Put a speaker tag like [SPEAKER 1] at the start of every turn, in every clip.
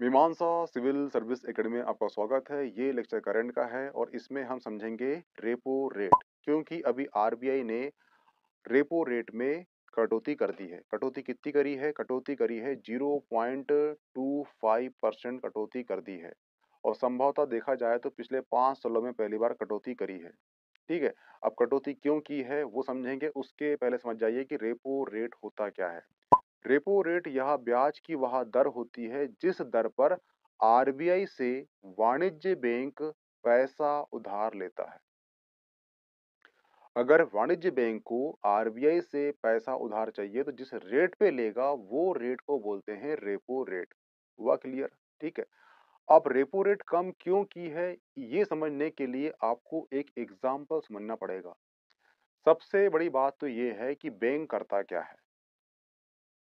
[SPEAKER 1] मीमांसा civil service academy में आपका स्वागत है। ये लेक्चर करंट का है और इसमें हम समझेंगे रेपो रेट, क्योंकि अभी आरबीआई ने रेपो रेट में कटौती कर दी है। कटौती कितनी करी है? कटौती करी है 0.25% कटौती कर दी है और संभवतः देखा जाए तो पिछले 5 सालों में पहली बार कटौती करी है। ठीक है, अब कटौती क्यों की है वो समझेंगे, उसके पहले समझ जाइए कि रेपो रेट होता क्या है। रेपो रेट यह ब्याज की वह दर होती है जिस दर पर आरबीआई से वाणिज्य बैंक पैसा उधार लेता है। अगर वाणिज्य बैंक को आरबीआई से पैसा उधार चाहिए तो जिस रेट पे लेगा वो रेट को बोलते हैं रेपो रेट। हुआ क्लियर? ठीक है। अब रेपो रेट कम क्यों की है ये समझने के लिए आपको एक एग्जाम्पल समझना पड़ेगा। सबसे बड़ी बात तो ये है कि बैंक करता क्या है।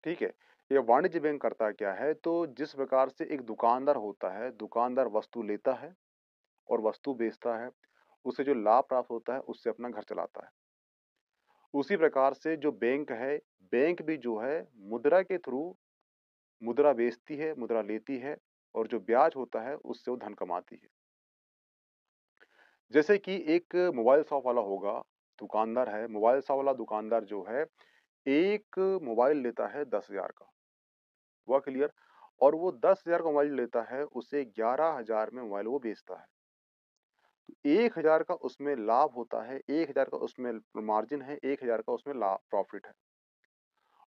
[SPEAKER 1] ठीक है, ये वाणिज्य बैंक करता क्या है, तो जिस प्रकार से एक दुकानदार होता है, दुकानदार वस्तु लेता है और वस्तु बेचता है, उसे जो लाभ प्राप्त होता है उससे अपना घर चलाता है। उसी प्रकार से जो बैंक है, बैंक भी जो है मुद्रा के थ्रू मुद्रा बेचती है, मुद्रा लेती है और जो ब्याज होता है उससे वो धन कमाती है। जैसे कि एक मोबाइल शॉप वाला होगा, दुकानदार है, मोबाइल शॉप वाला दुकानदार जो है, एक मोबाइल लेता है 10,000 का। हुआ क्लियर? और वो 10,000 का मोबाइल लेता है, उसे 11,000 में मोबाइल वो बेचता है। 1,000 का उसमें लाभ होता है, 1,000 का उसमें मार्जिन है, 1,000 का उसमें ला प्रॉफ़िट है।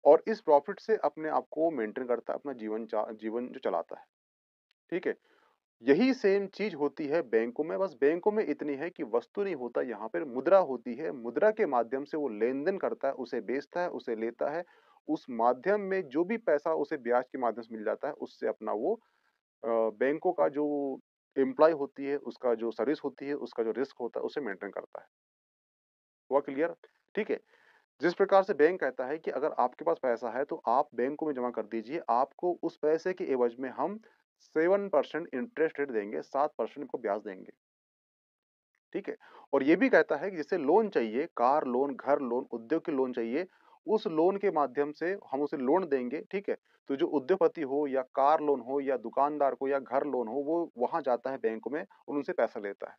[SPEAKER 1] और इस प्रॉफ़िट से अपने आप को मेंटेन करता है, अपना जीवन जो चलाता है। ठीक है? यही सेम चीज़ होती है बैंकों में, बस बैंकों में इतनी है कि वस्तु नहीं होता, यहाँ पर मुद्रा होती है। मुद्रा के माध्यम से वो लेन-देन करता है, उसे बेचता है, उसे लेता है। उस माध्यम में जो भी पैसा उसे ब्याज के माध्यम से मिल जाता है, उससे अपना वो बैंकों का जो एम्प्लॉयी होती है, उसका जो सर्विस होती है, उसका जो रिस्क होता है, उसे मेंटेन करता है। हुआ क्लियर? ठीक है। जिस प्रकार से बैंक कहता है कि अगर आपके पास पैसा है, तो आप बैंकों में जमा कर दीजिए, आपको उस पैसे के एवज़ में हम 7% इंटरेस्ट रेट देंगे, 7% आपको ब्याज देंगे। ठीक है? और ये भी कहता है कि जैसे लोन चाहिए, कार लोन, घर लोन, उद्योग के लोन चाहिए, उस लोन के माध्यम से हम उसे लोन देंगे, ठीक है? तो जो उद्योगपति हो या कार लोन हो या दुकानदार को या घर लोन हो, वो वहाँ जाता है बैंक में और उनसे पैसा लेता है।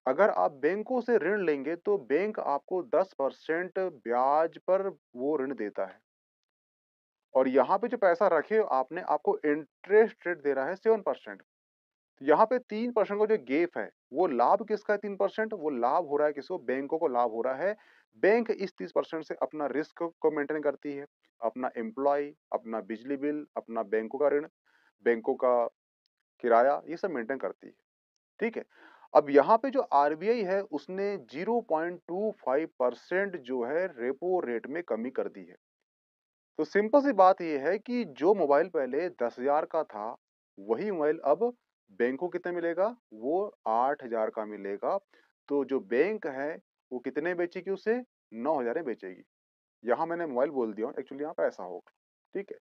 [SPEAKER 1] अगर आप बैंकों से ऋण लेंगे, तो बैंक आपको 10% ब्याज पर वो ऋण देता है और यहाँ पे जो पैसा रखे हो आपने, आपको इंटरेस्ट रेट दे रहा है 7%। यहाँ पे 3% का जो गैप है, वो लाभ किसका है 3%? वो लाभ हो रहा है किसको? बैंकों को लाभ हो रहा है। बैंक इस 30% से अपना रिस्क को मेंटेन करती है, अपना एम्प्लॉयी, अपना बिजली बिल, अपना बैंकों का ऋण, बैंकों का किराया, ये सब मेंटेन करती है। ठीक है? अब यहाँ पे जो आरबीआई है, उसने 0.25% जो है रेपो रेट में कमी कर दी है। तो सिंपल सी बात ये है कि जो मोबाइल पहले 10,000 का था, वही मोबाइल अब बैंक को कितने मिलेगा? वो 8,000 का मिलेगा। तो जो बैंक है, वो कितने बेचेगी उसे? 9,000 में बेचेगी। यहाँ मैंने मोबाइल बोल दिया हूँ, एक्चुअली यहाँ पैसा होगा। ठीक है?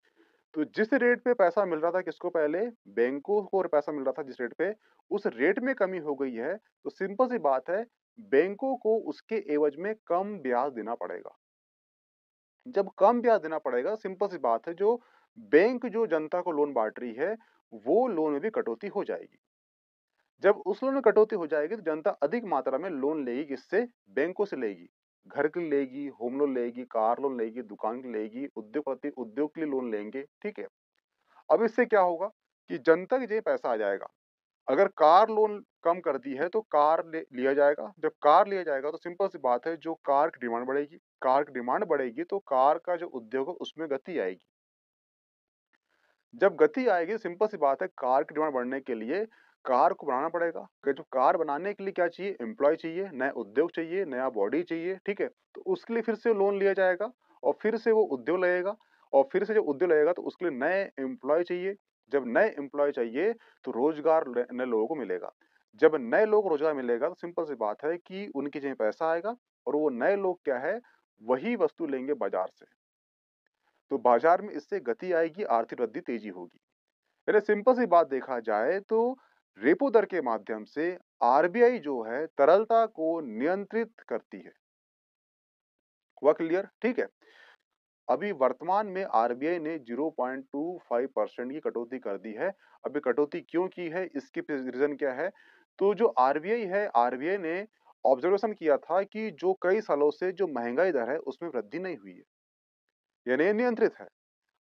[SPEAKER 1] तो जिस रेट पे पैसा मिल रहा था किसको पहले? बैंकों को पैसा मिल रहा था जिस रेट पे, उस रेट में कमी हो गई है, तो सिंपल सी बात है, बैंकों को उसके एवज़ में कम ब्याज देना पड़ेगा। जब कम ब्याज देना पड़ेगा, सिंपल सी बात है, जो बैंक जो जनता को लोन बाँट रही है, वो लोन में भी कटौती हो जाएगी। जब उस लोन में कटौती हो जाएगी, तो जनता अधिक मात्रा में लोन लेगी किससे? बैंकों से लेगी। घर के लिए लेगी, होम लोन लेगी, कार लोन लेगी, दुकान के लिए लेगी, उद्योगपति उद्योग के लिए लोन लेंगे, ठीक है? अब इससे क्या होगा कि जनता की जेब पैसा आ जाएगा। अगर कार लोन कम कर दी है, तो कार ले लिया जाएगा। जब कार लिया जाएगा, तो सिंपल सी बात है, जो कार की डिमांड बढ़ेगी। कार की डिमांड बढ़ेगी, तो कार का जो उद्योग है, उसमें गति आएगी। जब गति आएगी, सिंपल सी बात है, कार की डिमांड बढ़ने के लिए कार को बनाना पड़ेगा। कि जो कार बनाने के लिए क्या चाहिए? एम्प्लॉयी चाहिए, नया उद्योग चाहिए, नया बॉडी चाहिए, ठीक है? तो उसके लिए फिर से लोन लिया जाएगा और फिर से वो उद्योग लगेगा और फिर से जब उद्योग लगेगा, तो उसके लिए नए एम्प्लॉयी चाहिए। जब नए एम्प्लॉयी चाहिए, तो रोज़गार नए लोगों को मिलेगा। जब नए लोग को रोज़गार मिलेगा, तो सिंपल सी बात है कि उनकी जेब में पैसा आएगा और वो नए लोग क्या है, वही वस्तु लेंगे बाज़ार से। तो बाज़ार में इससे गति आएगी, आर्थिक वृद्धि तेज़ी होगी। पहले सिंपल सी बात देखा जाए तो रेपो दर के माध्यम से आरबीआई जो है तरलता को नियंत्रित करती है। हुआ क्लियर? ठीक है। अभी वर्तमान में आरबीआई ने 0.25% की कटौती कर दी है। अभी कटौती क्यों की है, इसके पीछे रीज़न क्या है? तो जो आरबीआई है, आरबीआई ने ऑब्ज़र्वेशन किया था कि जो कई सालों से जो महँगाई दर है, उसमें वृद्धि नहीं हुई है, यानी ये नियंत्रित है।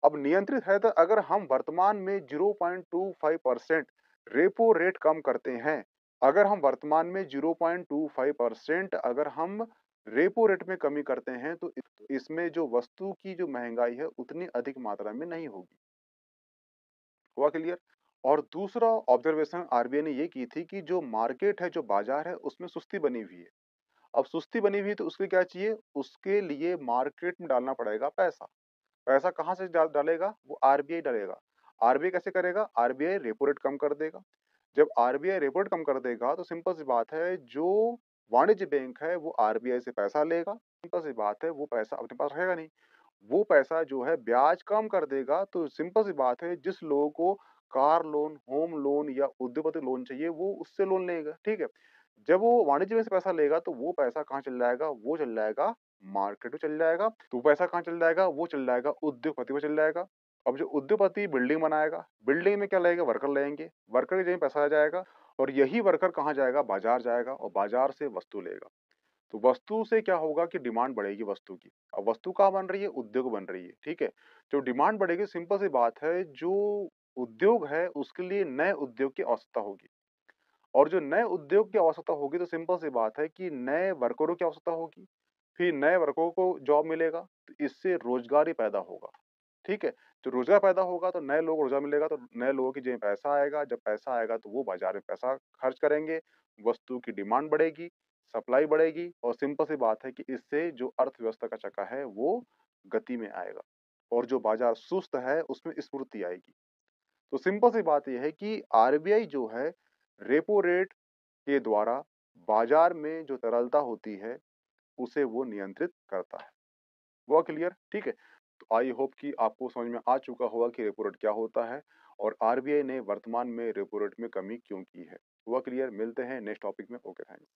[SPEAKER 1] अब नियंत्रित है तो अगर हम वर्तमान में 0.25% रेपो रेट कम करते हैं, अगर हम वर्तमान में 0.25% अगर हम रेपो रेट में कमी करते हैं तो इसमें जो वस्तु की जो महँगाई है उतनी अधिक मात्रा में नहीं होगी। हुआ क्लियर? और दूसरा ऑब्जर्वेशन आरबीआई ने ये की थी कि जो मार्केट है, जो बाज़ार है उसमें सुस्ती बनी हुई है। अब सुस्ती बनी हुई है तो उसके लिए क्या चाहिए? उसके लिए मार्केट में डालना पड़ेगा पैसा। पैसा कहाँ से डालेगा? वो आरबीआई डालेगा। आरबीआई कैसे करेगा? आरबीआई रेपो रेट कम कर देगा। जब आरबीआई रेपो रेट कम कर देगा तो सिंपल सी बात है जो वाणिज्य बैंक है वो आरबीआई से पैसा लेगा। सिंपल सी बात है वो पैसा अपने पास रहेगा नहीं। वो पैसा जो है ब्याज कम कर देगा तो सिंपल सी बात है जिस लोगों को कार लोन, होम लोन या उद्योगपति लोन चाहिए वो उससे लोन लेगा, ठीक है? जब वो वाणिज्य में से पैसा लेगा तो वो पैसा कहाँ चल जाएगा? वो चल जाएगा मार्केट में चल जाएगा। तो पैसा कहाँ चल जाएगा? वो चल जाएगा उद्योगपति में चल जाएगा। अब जो उद्योगपति बिल्डिंग बनाएगा, बिल्डिंग में क्या लगेगा? वर्कर लगेंगे, वर्कर की जेब में पैसा आ जाएगा और यही वर्कर कहाँ जाएगा? बाज़ार जाएगा और बाज़ार से वस्तु लेगा। तो वस्तु से क्या होगा कि डिमांड बढ़ेगी वस्तु की। अब वस्तु कहाँ बन रही है? उद्योग बन रही है, ठीक है? जो डिमांड बढ़ेगी सिंपल सी बात है जो उद्योग है उसके लिए नए उद्योग की आवश्यकता होगी और जो नए उद्योग की आवश्यकता होगी तो सिंपल सी बात है कि नए वर्करों की आवश्यकता होगी। फिर नए वर्करों को जॉब मिलेगा तो इससे रोज़गार ही पैदा होगा, ठीक है? जो रोज़गार पैदा होगा तो नए लोगों को रोज़गार मिलेगा तो नए लोगों की जेब में पैसा आएगा, जब पैसा आएगा तो वो बाज़ार में पैसा खर्च करेंगे, वस्तु की डिमांड बढ़ेगी, सप्लाई बढ़ेगी और सिंपल सी बात है कि इससे जो अर्थव्यवस्था का चक्का है वो गति में आएगा और जो बाज़ार सुस्त है उसमें स्फूर्ति आएगी। तो सिंपल सी बात ये है कि आरबीआई जो है रेपो रेट के द्वारा बाज़ार में जो तरलता होती है उसे वो नियंत्रित करता है। हुआ क्लियर? ठीक है। तो आई होप कि आपको समझ में आ चुका होगा कि रेपो रेट क्या होता है और आरबीआई ने वर्तमान में रेपो रेट में कमी क्यों की है। हुआ क्लियर? मिलते हैं नेक्स्ट टॉपिक में। Okay, thanks.